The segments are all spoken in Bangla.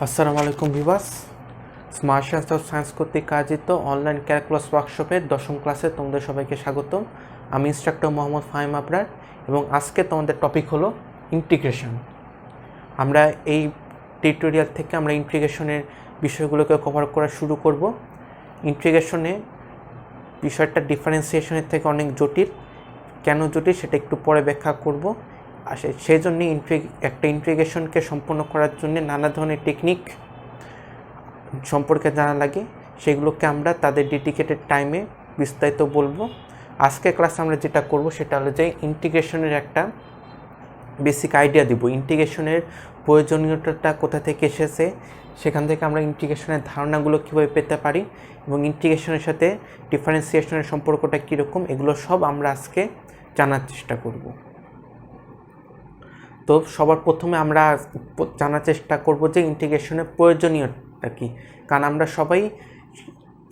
আসসালামু আলাইকুম Vivas. Smart science of science কর্তৃক আয়োজিত অনলাইন ক্যালকুলাস ওয়ার্কশপের 10ম ক্লাসে তোমাদের সবাইকে স্বাগতম। আমি ইনস্ট্রাক্টর মোহাম্মদ ফাহিম আবরার এবং আজকে তোমাদের টপিক হলো ইন্টিগ্রেশন। আমরা এই টিউটোরিয়াল থেকে আমরা ইন্টিগ্রেশনের বিষয়গুলোকে কভার করা শুরু করব। ইন্টিগ্রেশনে বিষয়টা ডিফারেন্সিয়েশনের থেকে অনেক জটিল। কেন জটিল সেটা একটু পরে ব্যাখ্যা করব। আর সেই জন্যে একটা ইন্টিগ্রেশনকে সম্পন্ন করার জন্য নানা ধরনের টেকনিক সম্পর্কে জানা লাগে, সেগুলোকে আমরা তাদের ডেডিকেটেড টাইমে বিস্তারিত বলবো। আজকে ক্লাসে আমরা যেটা করব সেটা হলো যে ইন্টিগ্রেশনের একটা বেসিক আইডিয়া দিব। ইন্টিগ্রেশনের প্রয়োজনীয়তাটা কোথা থেকে এসেছে, সেখান থেকে আমরা ইন্টিগ্রেশনের ধারণাগুলো কীভাবে পেতে পারি এবং ইন্টিগ্রেশনের সাথে ডিফারেন্সিয়েশনের সম্পর্কটা কীরকম, এগুলো সব আমরা আজকে জানার চেষ্টা করব। তো সবার প্রথমে আমরা জানার চেষ্টা করব যে ইন্টিগ্রেশনের প্রয়োজনীয়তা কী। কারণ আমরা সবাই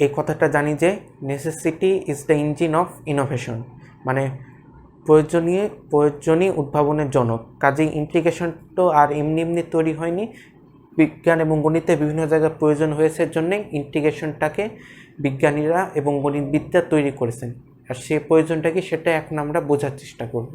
এই কথাটা জানি যে necessity is the engine of innovation, মানে প্রয়োজনীয় উদ্ভাবনের জনক। কাজেই ইন্টিগ্রেশন তো আর এমনি তৈরি হয়নি, বিজ্ঞান এবং গণিতে বিভিন্ন জায়গায় প্রয়োজন হয়েছে জন্যে ইন্টিগ্রেশনটাকে বিজ্ঞানীরা এবং গণিতবিদরা তৈরি করেছেন। আর সেই প্রয়োজনটা কি সেটা এখন আমরা বোঝার চেষ্টা করব।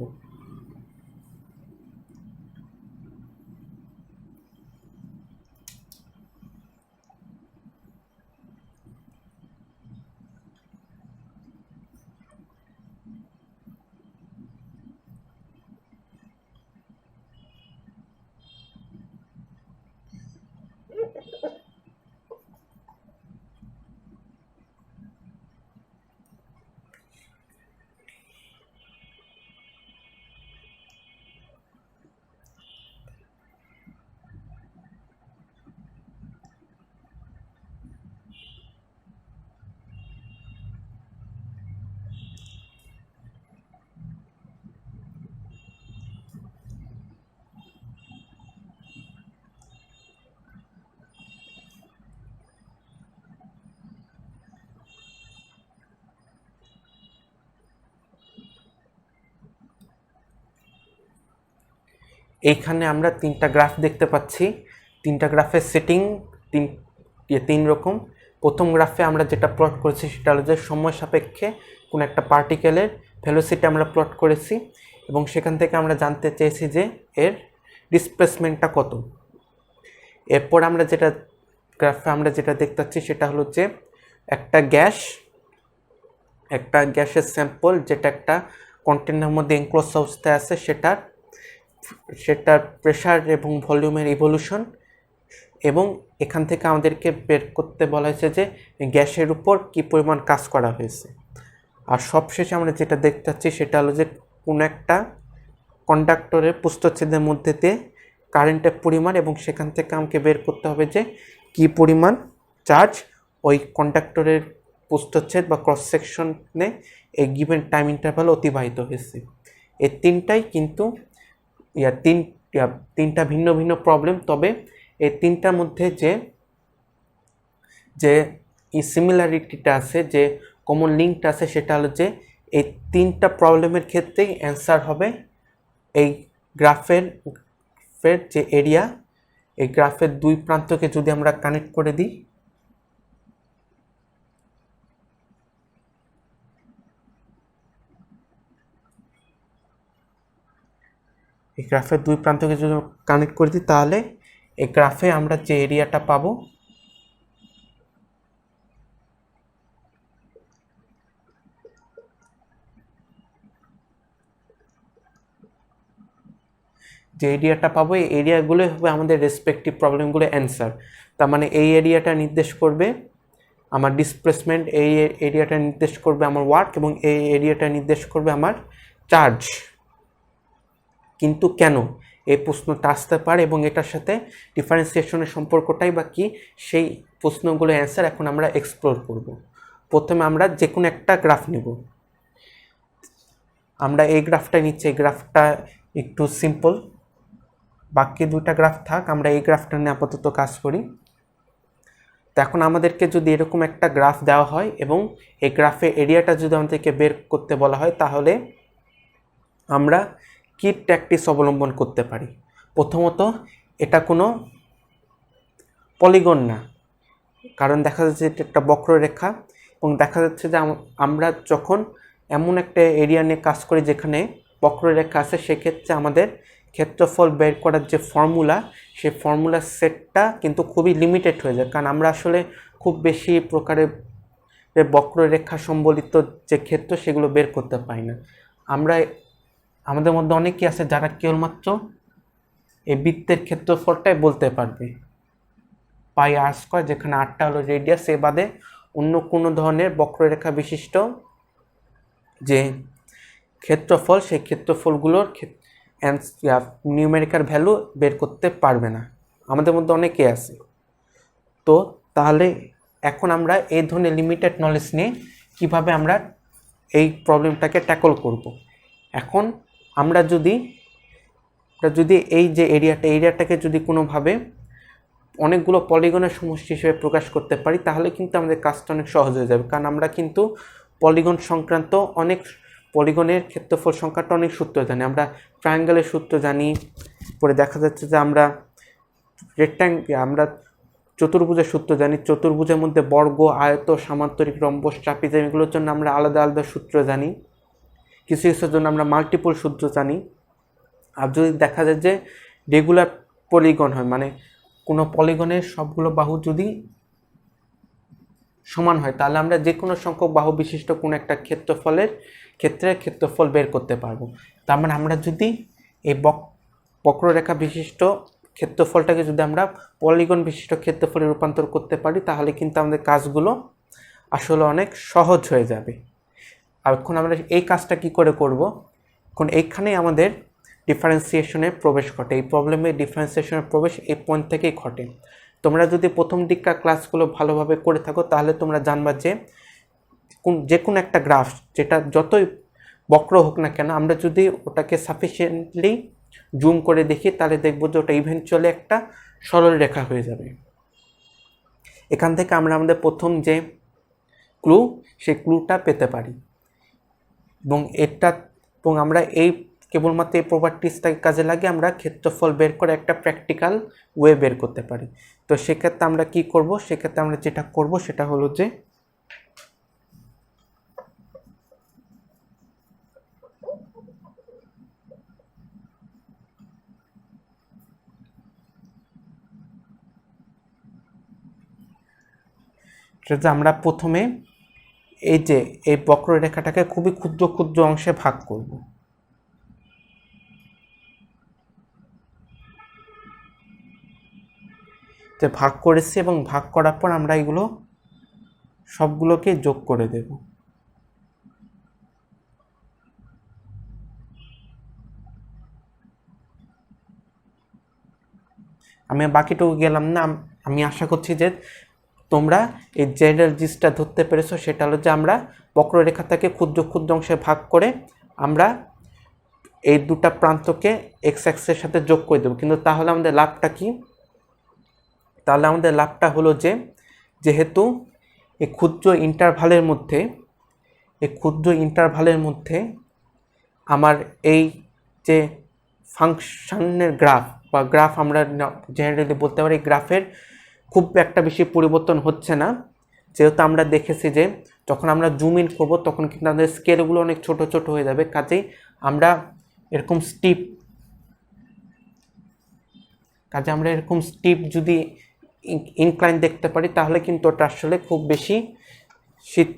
এইখানে আমরা তিনটা গ্রাফ দেখতে পাচ্ছি। তিনটা গ্রাফের সেটিং তিন রকম। প্রথম গ্রাফে আমরা যেটা প্লট করেছি সেটা হলো যে সময় সাপেক্ষে কোনো একটা পার্টিকেলের ভেলোসিটি আমরা প্লট করেছি এবং সেখান থেকে আমরা জানতে চেয়েছি যে এর ডিসপ্লেসমেন্টটা কত। এরপর আমরা যেটা দেখতে পাচ্ছি সেটা হলো যে একটা গ্যাসের স্যাম্পল যেটা একটা কন্টেনারের মধ্যে এনক্লোজ অবস্থায় আছে, সেটার প্রেশার এবং ভলিউমের ইভলিউশন, এবং এখান থেকে আমাদেরকে বের করতে বলা হয়েছে যে গ্যাসের উপর কী পরিমাণ কাজ করা হয়েছে। আর সবশেষে আমরা যেটা দেখতে পাচ্ছি সেটা হলো যে কোনো একটা কন্ডাক্টরের প্রস্থচ্ছেদের মধ্যে দিয়ে কারেন্টের পরিমাণ, এবং সেখান থেকে আমাকে বের করতে হবে যে কী পরিমাণ চার্জ ওই কন্ডাক্টরের প্রস্থচ্ছেদ বা ক্রস সেকশনে এই গিভেন টাইম ইন্টারভাল অতিবাহিত হয়েছে। এই তিনটাই কিন্তু তিনটা ভিন্ন ভিন্ন প্রবলেম, তবে এই তিনটার মধ্যে যে সিমিলারিটিটা আছে, যে কমন লিঙ্কটা আছে, সেটা হলো যে এই তিনটা প্রবলেমের ক্ষেত্রেই অ্যান্সার হবে এই গ্রাফের যে এরিয়া, এই গ্রাফের দুই প্রান্তকে যদি আমরা কানেক্ট করে দিই, এই গ্রাফের দুই প্রান্তকে যদি কানেক্ট করে দিই তাহলে এই গ্রাফে আমরা যে এরিয়াটা পাবো এই এরিয়াগুলো হবে আমাদের রেসপেক্টিভ প্রবলেমগুলো অ্যান্সার। তার মানে এই এরিয়াটা নির্দেশ করবে আমার ডিসপ্লেসমেন্ট, এই এরিয়াটা নির্দেশ করবে আমার ওয়ার্ক, এবং এই এরিয়াটা নির্দেশ করবে আমার চার্জ। কিন্তু কেন এই প্রশ্নটা আসতে পারে এবং এটার সাথে ডিফারেন্সিয়েশনের সম্পর্কটাই বা কী, সেই প্রশ্নগুলো অ্যান্সার এখন আমরা এক্সপ্লোর করব। প্রথমে আমরা যে কোনো একটা গ্রাফ নেব। আমরা এই গ্রাফটা নিচ্ছি, এই গ্রাফটা একটু সিম্পল, বাকি দুইটা গ্রাফ থাক, আমরা এই গ্রাফটা নিয়ে আপাতত কাজ করি। তো এখন আমাদেরকে যদি এরকম একটা গ্রাফ দেওয়া হয় এবং এই গ্রাফে এরিয়াটা যদি আমাদেরকে বের করতে বলা হয়, তাহলে আমরা কি ট্যাকটিক্স অবলম্বন করতে পারি। প্রথমত, এটা কোনো পলিগন না, কারণ দেখা যাচ্ছে এটা একটা বক্ররেখা এবং দেখা যাচ্ছে যে আমরা যখন এমন একটা এরিয়া নিয়ে কাজ করি যেখানে বক্ররেখা আছে, সেক্ষেত্রে আমাদের ক্ষেত্রফল বের করার যে ফর্মুলা, সেই ফর্মুলার সেটটা কিন্তু খুবই লিমিটেড হয়ে যায়, কারণ আমরা আসলে খুব বেশি প্রকারের বক্ররেখা সম্বলিত যে ক্ষেত্র সেগুলো বের করতে পারি না। আমাদের মধ্যে অনেকেই আছে যারা কেবলমাত্র এই বৃত্তের ক্ষেত্রফলটাই বলতে পারবে, পাই আর স্কয়ার, যেখানে 8টা হলো রেডিয়াস, এ বাদে অন্য কোনো ধরনের বক্ররেখা বিশিষ্ট যে ক্ষেত্রফল, সেই ক্ষেত্রফলগুলোর নিউমেরিক্যাল ভ্যালু বের করতে পারবে না। আমাদের মধ্যে অনেকেই আছে। তো তাহলে এখন আমরা এই ধরনের লিমিটেড নলেজ নিয়ে কিভাবে আমরা এই প্রবলেমটাকে ট্যাকল করব। এখন আমরা যদি এই যে এরিয়াটাকে যদি কোনোভাবে অনেকগুলো পলিগনের সমষ্টি হিসেবে প্রকাশ করতে পারি, তাহলে কিন্তু আমাদের কাজটা অনেক সহজ হয়ে যাবে, কারণ আমরা কিন্তু পলিগন সংক্রান্ত পলিগনের ক্ষেত্রফল সংখ্যাটা অনেক সূত্র জানি। আমরা ট্রায়াঙ্গেলের সূত্র জানি, পরে দেখা যাচ্ছে যে আমরা আমরা চতুর্ভুজের সূত্র জানি, চতুর্ভুজের মধ্যে বর্গ, আয়ত, সামান্তরিক, রম্বস, ট্রাপিজম এগুলোর জন্য আমরা আলাদা আলাদা সূত্র জানি, কিছু কিছুর জন্য আমরা মাল্টিপল সূত্র জানি। আর যদি দেখা যায় যে রেগুলার পলিগন হয়, মানে কোনো পলিগনের সবগুলো বাহু যদি সমান হয়, তাহলে আমরা যে কোনো সংখ্যক বাহু বিশিষ্ট কোনো একটা ক্ষেত্রফল বের করতে পারবো। তার মানে আমরা যদি এই বক্ররেখা বিশিষ্ট ক্ষেত্রফলটাকে যদি আমরা পলিগন বিশিষ্ট ক্ষেত্রফলে রূপান্তর করতে পারি, তাহলে কিন্তু আমাদের কাজগুলো আসলে অনেক সহজ হয়ে যাবে। আর এখন আমরা এই কাজটা কি করে করব, এখন এইখানেই আমাদের ডিফারেন্সিয়েশনের প্রবেশ ঘটে। এই প্রবলেমে ডিফারেন্সিয়েশনের প্রবেশ এই পয়েন্ট থেকেই ঘটে। তোমরা যদি প্রথম দিককার ক্লাসগুলো ভালোভাবে করে থাকো, তাহলে তোমরা জানবা যে কোনো একটা গ্রাফ, যেটা যতই বক্র হোক না কেন, আমরা যদি ওটাকে সাফিসিয়েন্টলি জুম করে দেখি, তাহলে দেখব যে ওটা ইভেন্চুয়ালি একটা সরল রেখা হয়ে যাবে। এখান থেকে আমরা আমাদের প্রথম যে ক্লু, সেই ক্লুটা পেতে পারি এবং আমরা এই কেবলমাত্র এই প্রপার্টিসটাকে কাজে লাগিয়ে আমরা ক্ষেত্রফল বের করে একটা প্র্যাকটিক্যাল ওয়ে বের করতে পারি। তো সেক্ষেত্রে আমরা কি করব, সেক্ষেত্রে আমরা যেটা করব সেটা হলো যে আমরা প্রথমে এই বক্ররেখাটাকে খুবই ক্ষুদ্র ক্ষুদ্র অংশে ভাগ করব। যে ভাগ করেছি এবং ভাগ করার পর আমরা এগুলো সবগুলোকে যোগ করে দেব। আমি বাকিটুকু গেলাম না। আমি আশা করছি যে তোমরা এই জেনারেল জিনিসটা ধরতে পেরেছো, সেটা হলো যে আমরা বক্ররেখাটাকে ক্ষুদ্র ক্ষুদ্র অংশে ভাগ করে আমরা এই দুটা প্রান্তকে এক্স অ্যাক্সের সাথে যোগ করে দেবো। কিন্তু তাহলে আমাদের লাভটা কি? তাহলে আমাদের লাভটা হলো যে যেহেতু এই ক্ষুদ্র ইন্টারভালের মধ্যে আমার এই যে ফাংশনের গ্রাফ আমরা জেনারেলি বলতে পারি, গ্রাফের খুব একটা বেশি পরিবর্তন হচ্ছে না, যেহেতু আমরা দেখেছি যে যখন আমরা জুম ইন করবো তখন কিন্তু আমাদের স্কেলগুলো অনেক ছোট ছোট হয়ে যাবে। কাজেই আমরা এরকম স্টিপ যদি ইনক্লাইন দেখতে পারি, তাহলে কিন্তু ওটা আসলে খুব বেশি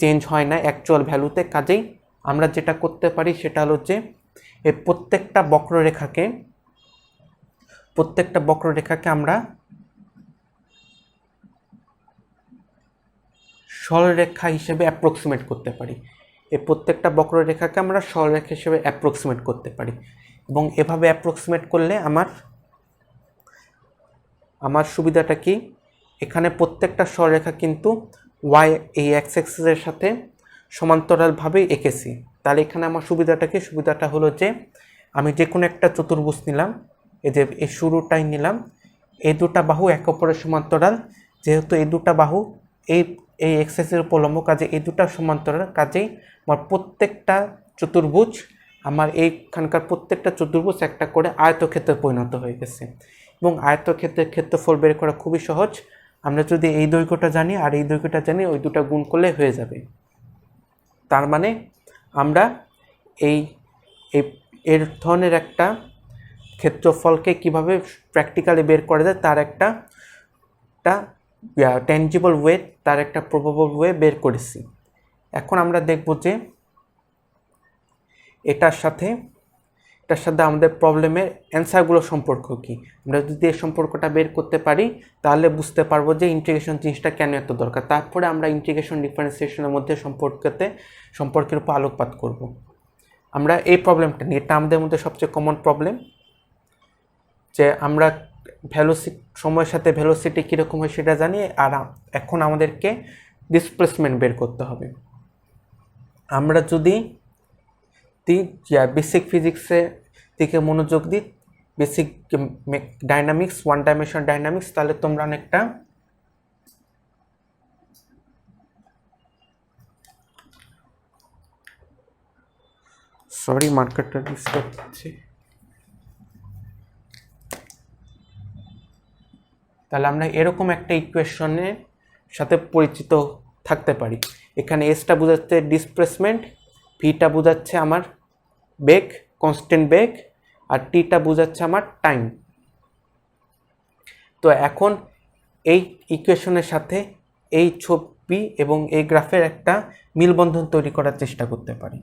চেঞ্জ হয় না অ্যাকচুয়াল ভ্যালুতে। কাজেই আমরা যেটা করতে পারি সেটা হলো যে এই প্রত্যেকটা বক্ররেখাকে আমরা সরলরেখা হিসেবে অ্যাপ্রক্সিমেট করতে পারি। এই প্রত্যেকটা বক্ররেখাকে আমরা সরলরেখা হিসেবে অ্যাপ্রক্সিমেট করতে পারি এবং এভাবে অ্যাপ্রক্সিমেট করলে আমার সুবিধাটা কি, এখানে প্রত্যেকটা সরলরেখা কিন্তু এই এক্স অ্যাক্সিসের সাথে সমান্তরালভাবেই এঁকেছি। তাহলে এখানে আমার সুবিধাটা হলো যে আমি যে কোনো একটা চতুর্ভুজ নিলাম, এই শুরুটাই নিলাম, এই দুটা বাহু একে অপরের সমান্তরাল, যেহেতু এই দুটা বাহু এই এক্স অ্যাক্সিসের উপর লম্ব, কাজে এই দুটা সমান্তরাল, কাজেই আমার এইখানকার প্রত্যেকটা চতুর্ভুজ একটা করে আয়তক্ষেত্রে পরিণত হয়ে গেছে এবং আয়তক্ষেত্রের ক্ষেত্রফল বের করা খুবই সহজ। আমরা যদি এই দৈর্ঘ্যটা জানি আর এই দৈর্ঘ্যটা জানি, ওই দুটো গুণ করলে হয়ে যাবে। তার মানে আমরা এই এর ধরনের একটা ক্ষেত্রফলকে কিভাবে প্র্যাকটিক্যালি বের করা যায় তার একটা ট্যানজিবল ওয়ে, তার একটা প্রবাবল ওয়ে বের করেছি। এখন আমরা দেখব যে এটার সাথে আমাদের প্রবলেমের অ্যান্সারগুলো সম্পর্ক কী। আমরা যদি এই সম্পর্কটা বের করতে পারি তাহলে বুঝতে পারবো যে ইন্টিগ্রেশন জিনিসটা কেন এত দরকার। তারপরে আমরা ইন্টিগ্রেশন ডিফারেন্সিয়েশনের মধ্যে সম্পর্কের উপর আলোকপাত করব। আমরা এই প্রবলেমটা নিয়ে, এটা আমাদের মধ্যে সবচেয়ে কমন প্রবলেম, যে আমরা সময়ের সাথে ভেলোসিটি কীরকম হয় সেটা জানি, আর এখন আমাদেরকে ডিসপ্লেসমেন্ট বের করতে হবে। আমরা যদি বেসিক ফিজিক্সে থেকে মনোযোগ দিই, basic dynamics, one dimension dynamics, তাহলে তোমরা অনেকটা মার্কেটটা ডিস্টার্ব হচ্ছে। তাহলে আমরা এরকম একটা ইকুয়েশনের সাথে পরিচিত থাকতে পারি। এখানে এসটা বোঝাচ্ছে ডিসপ্লেসমেন্ট, ভিটা বোঝাচ্ছে আমার বেগ, কনস্ট্যান্ট বেগ, আর টিটা বোঝাচ্ছে আমার টাইম। তো এখন এই ইকুয়েশনের সাথে এই ছবি এবং এই গ্রাফের একটা মিলবন্ধন তৈরি করার চেষ্টা করতে পারি।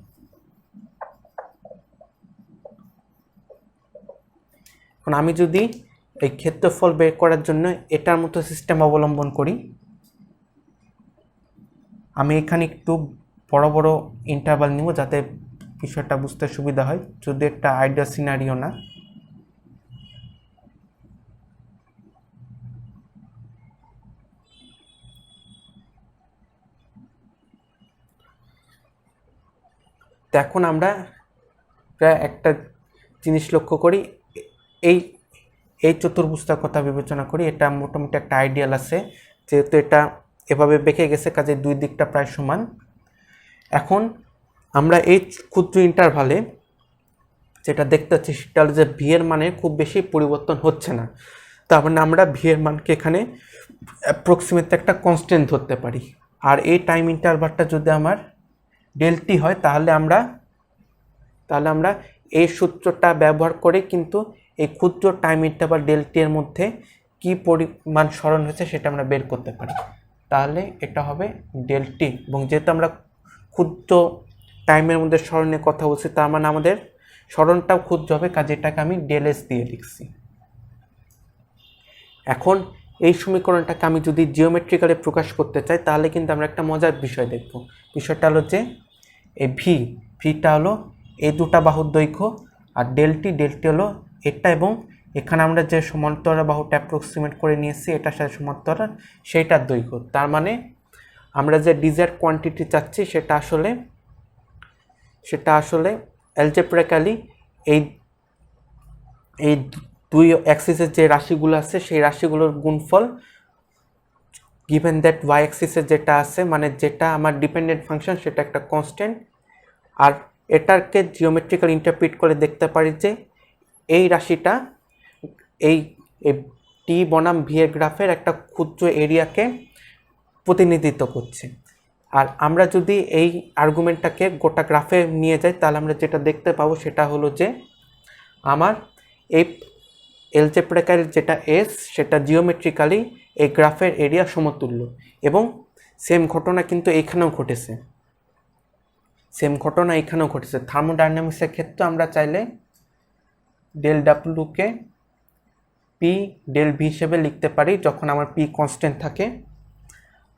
এখন আমি যদি এই ক্ষেত্রফল বের করার জন্য এটার মতো সিস্টেম অবলম্বন করি, আমি এখানে একটু বড় বড় ইন্টারভাল নিব যাতে বিষয়টা বুঝতে সুবিধা হয়, যদি একটা আইডিয়াল সিনারিও না। তো এখন আমরা প্রায় একটা জিনিস লক্ষ্য করি, এই চতুর্ভুজটার কথা বিবেচনা করি। এটা মোটামুটি একটা আইডিয়াল আছে, যেহেতু এটা এভাবে বেঁকে গেছে, কাজে দুই দিকটা প্রায় সমান। এখন আমরা এই ক্ষুদ্র ইন্টারভালে যেটা দেখতে পাচ্ছি সেটা হলো যে ভি এর মানে খুব বেশি পরিবর্তন হচ্ছে না। তার মানে আমরা ভি এর মানকে এখানে অ্যাপ্রক্সিমেট একটা কনস্ট্যান্ট ধরতে পারি। আর এই টাইম ইন্টারভালটা যদি আমার ডেলটি হয় তাহলে আমরা এই সূত্রটা ব্যবহার করে কিন্তু এই ক্ষুদ্র টাইম ইন্টারভাল ডেলটি এর মধ্যে কি পরিমাণ সরণ হয়েছে সেটা আমরা বের করতে পারি। তাহলে এটা হবে ডেলটি, এবং যেহেতু আমরা ক্ষুদ্র টাইমের মধ্যে সরণের কথা বলছি, তার মানে আমাদের সরণটাও ক্ষুদ্র হবে, কাজে এটাকে আমি ডেল এস দিয়ে লিখছি। এখন এই সমীকরণটাকে আমি যদি জিওমেট্রিক্যালি প্রকাশ করতে চাই তাহলে কিন্তু আমরা একটা মজার বিষয় দেখব। বিষয়টা হলো যে এই ভিটা হলো এই দুটা বাহুর দৈর্ঘ্য, আর ডেলটি হলো এটা, এবং এখানে আমরা যে সমান্তরাল বাহুটা অ্যাপ্রক্সিমেট করে নিয়েছি এটার সাথে সমান্তরাল সেইটার দৈর্ঘ্য। তার মানে আমরা যে ডিজায়ার্ড কোয়ান্টিটি চাচ্ছি সেটা আসলে অ্যালজেব্রাইক্যালি এই দুই অ্যাক্সিসের যে রাশিগুলো আছে সেই রাশিগুলোর গুণফল, গিভেন দ্যাট ওয়াই অ্যাক্সিসের যেটা আছে, মানে যেটা আমার ডিপেন্ডেন্ট ফাংশন সেটা একটা কনস্ট্যান্ট, আর এটাকে জিওমেট্রিক্যাল ইন্টারপ্রিট করে দেখতে পারি যে এই রাশিটা এই টি বনাম ভি এর গ্রাফের একটা ক্ষুদ্র এরিয়াকে প্রতিনিধিত্ব করছে। আর আমরা যদি এই আর্গুমেন্টটাকে গোটা গ্রাফে নিয়ে যাই তাহলে আমরা যেটা দেখতে পাবো সেটা হলো যে আমার এই অ্যালজেব্রাইক্যাল যেটা এস সেটা জিওমেট্রিক্যালি এই গ্রাফের এরিয়া সমতুল্য, এবং সেম ঘটনা কিন্তু এখানেও ঘটেছে। থার্মোডাইনামিক্সের ক্ষেত্রে আমরা চাইলে ডেল ডাব্লুকে পি ডেল ভি হিসেবে লিখতে পারি যখন আমার পি কনস্ট্যান্ট থাকে,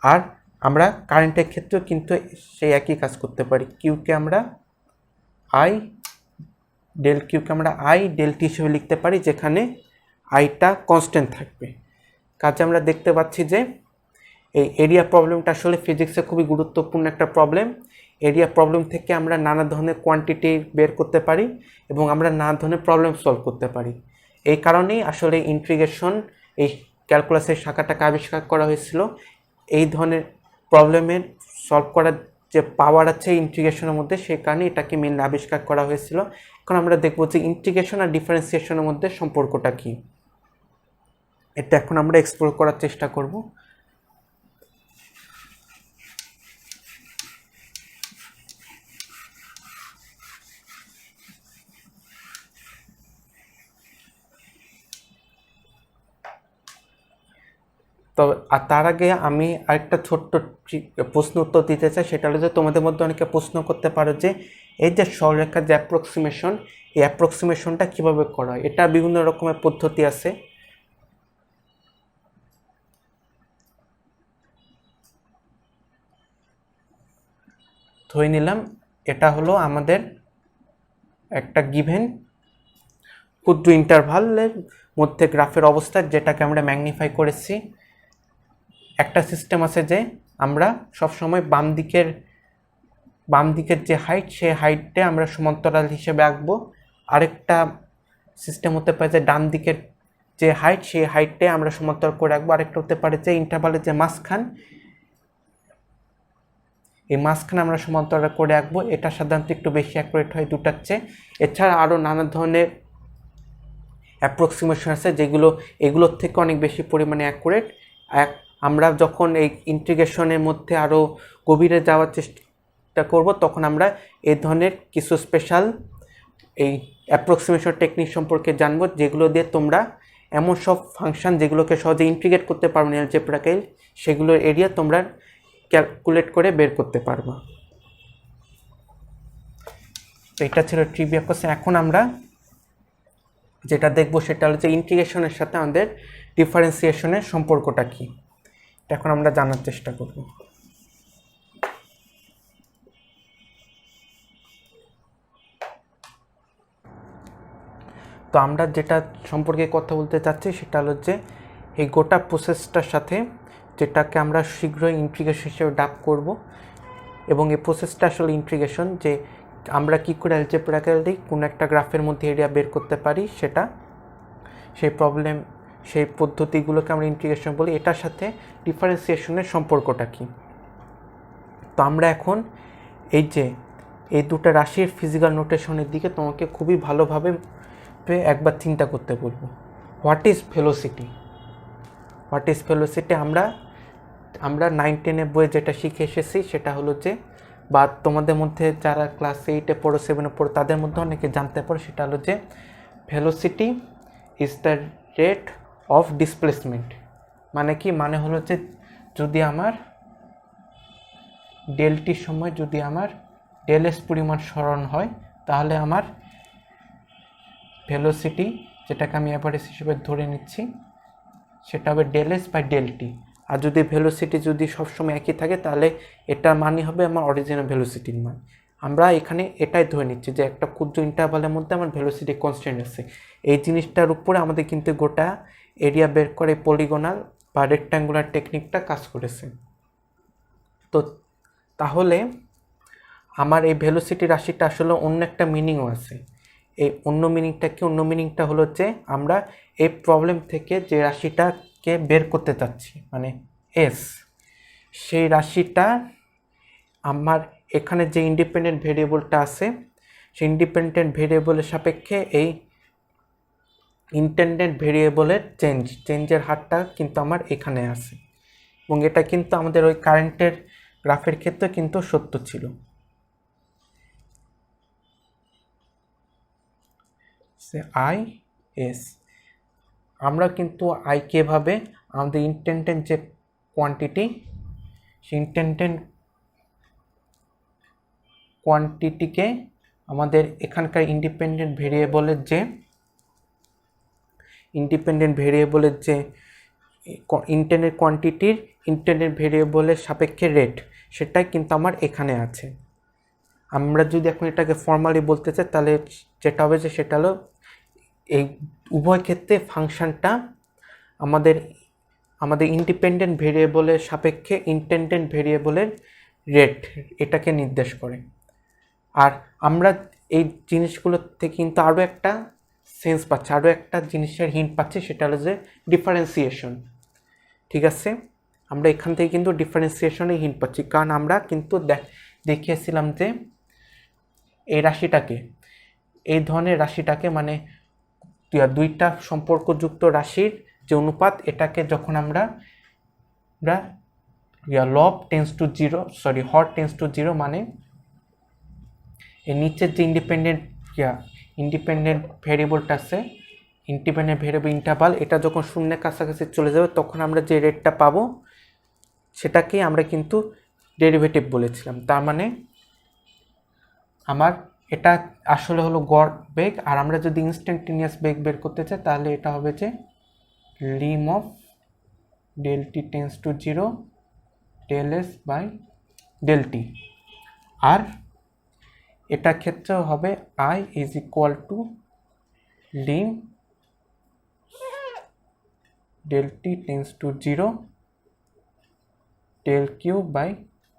আর আমরা কারেন্টের ক্ষেত্রেও কিন্তু সেই একই কাজ করতে পারি। কিউকে আমরা আই ডেল টি হিসেবে লিখতে পারি, যেখানে আইটা কনস্ট্যান্ট থাকবে। কাজে আমরা দেখতে পাচ্ছি যে এই এরিয়া প্রবলেমটা আসলে ফিজিক্সে খুবই গুরুত্বপূর্ণ একটা প্রবলেম। এরিয়া প্রবলেম থেকে আমরা নানা ধরনের কোয়ান্টিটি বের করতে পারি এবং আমরা নানা ধরনের প্রবলেম সলভ করতে পারি। এই কারণেই আসলে ইন্টিগ্রেশন এই ক্যালকুলাসের শাখাটাকে আবিষ্কার করা হয়েছিল। এই ধরনের প্রবলেমের সলভ করার যে পাওয়ার আছে ইন্টিগ্রেশনের মধ্যে, সেই কারণে এটাকে মেনলি আবিষ্কার করা হয়েছিল। এখন আমরা দেখব যে ইন্টিগ্রেশন আর ডিফারেন্সিয়েশনের মধ্যে সম্পর্কটা কী, এটা এখন আমরা এক্সপ্লোর করার চেষ্টা করব। তো আর তার আগে আমি আরেকটা ছোট্ট প্রশ্ন উত্তর দিতে চাই, সেটা হলো যে তোমাদের মধ্যে অনেকে প্রশ্ন করতে পারো যে এই যে সরলরেখার যে অ্যাপ্রক্সিমেশন, এই অ্যাপ্রক্সিমেশনটা কীভাবে করা হয়। এটা বিভিন্ন রকমের পদ্ধতি আছে। ধরে নিলাম এটা হলো আমাদের একটা গিভেন ক্ষুদ্র ইন্টারভালের মধ্যে গ্রাফের অবস্থা, যেটাকে আমরা ম্যাগনিফাই করেছি। একটা সিস্টেম আছে যে আমরা সবসময় বাম দিকের যে হাইট, সেই হাইটে আমরা সমান্তরাল হিসেবে আঁকবো। আরেকটা সিস্টেম হতে পারে যে ডান দিকের যে হাইট, সেই হাইটে আমরা সমান্তরাল করে আঁকবো। আরেকটা হতে পারে যে ইন্টারভালের যে মাঝখান, এই মাঝখানে আমরা সমান্তরাল করে আঁকবো। এটা সাধারণত একটু বেশি অ্যাকুরেট হয় দুটার চেয়ে। এছাড়া আরও নানা ধরনের অ্যাপ্রক্সিমেশন আছে এগুলোর থেকে অনেক বেশি পরিমাণে অ্যাকুরেট। আমরা যখন এই ইন্টিগ্রেশনের মধ্যে আরও গভীরে যাওয়ার চেষ্টা করব, তখন আমরা এই ধরনের কিছু স্পেশাল এই অ্যাপ্রক্সিমেশন টেকনিক সম্পর্কে জানবো, যেগুলো দিয়ে তোমরা এমন সব ফাংশন যেগুলোকে সহজে ইন্টিগ্রেট করতে পারবে না অ্যালজেব্রাইক্যালি, সেগুলোর এরিয়া তোমরা ক্যালকুলেট করে বের করতে পারবা। তো এটা ছিল ট্রিভিয়া কোশ্চেন। এখন আমরা যেটা দেখবো সেটা হলো যে ইন্টিগ্রেশনের সাথে আমাদের ডিফারেন্সিয়েশনের সম্পর্কটা কী, এটা এখন আমরা জানার চেষ্টা করব। তো আমরা যেটা সম্পর্কে কথা বলতে চাচ্ছি সেটা হলো যে এই গোটা প্রসেসটার সাথে, যেটাকে আমরা শীঘ্রই ইন্টিগ্রেশন হিসেবে ডাক করব, এবং এই প্রসেসটা আসলে ইন্টিগ্রেশন, যে আমরা কী করে অ্যালজেব্রাইক্যালি কোনো একটা গ্রাফের মধ্যে এরিয়া বের করতে পারি, সেই পদ্ধতিগুলোকে আমরা ইন্টিগ্রেশন বলি। এটার সাথে ডিফারেন্সিয়েশনের সম্পর্কটা কী। তো আমরা এখন এই দুটো রাশির ফিজিক্যাল নোটেশনের দিকে তোমাকে খুবই ভালোভাবে একবার চিন্তা করতে বলবো। What is velocity? আমরা 9-10 বইয়ে যেটা শিখে এসেছি সেটা হলো যে, বা তোমাদের মধ্যে যারা ক্লাস 8-এ পড়ো, 7-এ পড়ো, তাদের মধ্যে অনেকে জানতে পারো, সেটা হলো যে velocity is the rate of displacement. মানে কি? মানে হলো যে যদি আমার ডেলটির সময় যদি আমার ডেল এস পরিমাণ সরণ হয়, তাহলে আমার ভেলোসিটি, যেটাকে আমি অ্যাভারেজ হিসেবে ধরে নিচ্ছি, সেটা হবে ডেল এস বাই ডেলটি। আর যদি ভেলোসিটি যদি সবসময় একই থাকে, তাহলে এটার মানই হবে আমার অরিজিনাল ভেলোসিটির মান। আমরা এখানে এটাই ধরে নিচ্ছি যে একটা ক্ষুদ্র ইন্টারভালের মধ্যে আমার ভেলোসিটি কনস্ট্যান্ট আছে। এই জিনিসটার উপরে আমাদের কিন্তু গোটা এরিয়া বের করে পলিগোনাল বা রেক্ট্যাঙ্গুলার টেকনিকটা কাজ করেছে। তো তাহলে আমার এই ভেলোসিটি রাশিটা আসলে অন্য একটা মিনিংও আছে। এই অন্য মিনিংটা কি? অন্য মিনিংটা হলো যে আমরা এই প্রবলেম থেকে যে রাশিটাকে বের করতে চাচ্ছি, মানে এস, সেই রাশিটা আমার এখানে যে ইন্ডিপেন্ডেন্ট ভেরিয়েবলটা আছে, সেই ইন্ডিপেন্ডেন্ট ভেরিয়েবলের সাপেক্ষে এই ইন্ডিপেন্ডেন্ট ভেরিয়েবলের চেঞ্জের হারটা কিন্তু আমার এখানে আছে, এবং এটা কিন্তু আমাদের ওই কারেন্টের গ্রাফের ক্ষেত্রে কিন্তু সত্য ছিল। আই এস, আমরা কিন্তু আইকে ভাবে আমাদের ইন্টেন্ডেন্ট যে কোয়ান্টিটি, সেই ইন্টেন্ডেন্ট কোয়ান্টিটিকে আমাদের এখানকার ইন্ডিপেন্ডেন্ট ভেরিয়েবলের যে ইন্টেন্ডেন্ট কোয়ান্টিটির ইন্টেন্ডেন্ট ভেরিয়েবলের সাপেক্ষে রেট, সেটাই কিন্তু আমার এখানে আছে। আমরা যদি এখন এটাকে ফর্মালি বলতে চাই, তাহলে যেটা হবে যে সেটা হলো এই উভয় ক্ষেত্রে ফাংশনটা আমাদের ইন্ডিপেন্ডেন্ট ভেরিয়েবলের সাপেক্ষে ইন্টেন্ডেন্ট ভেরিয়েবলের রেট, এটাকে নির্দেশ করে। আর আমরা এই জিনিসগুলো থেকে কিন্তু আরও একটা সেন্স পাচ্ছি, আরও একটা জিনিসের হিন্ট পাচ্ছি, সেটা হলো যে ডিফারেন্সিয়েশন। ঠিক আছে, আমরা এখান থেকে কিন্তু ডিফারেন্সিয়েশনে হিন্ট পাচ্ছি, কারণ আমরা কিন্তু দেখিয়েছিলাম যে এই ধরনের রাশিটাকে মানে দুইটা সম্পর্কযুক্ত রাশির যে অনুপাত, এটাকে যখন আমরা লব tends to zero, Har tends to zero, মানে এর নিচের যে ইন্ডিপেন্ডেন্ট ভেরিয়েবলটা আছে, ইন্ডিপেন্ডেন্ট ভেরিয়েবল ইন্টারভাল এটা যখন শূন্যের কাছাকাছি চলে যাবে তখন আমরা যে রেটটা পাবো সেটাকেই আমরা কিন্তু ডেরিভেটিভ বলেছিলাম। তার মানে আমার এটা আসলে হলো গড় বেগ, আর আমরা যদি ইনস্ট্যান্টেনিয়াস বেগ বের করতে চাই তাহলে এটা হবে যে lim of del t tends to 0 del s by del t, আর এটার ক্ষেত্রেও হবে I is equal to lim del t tends to 0 del q by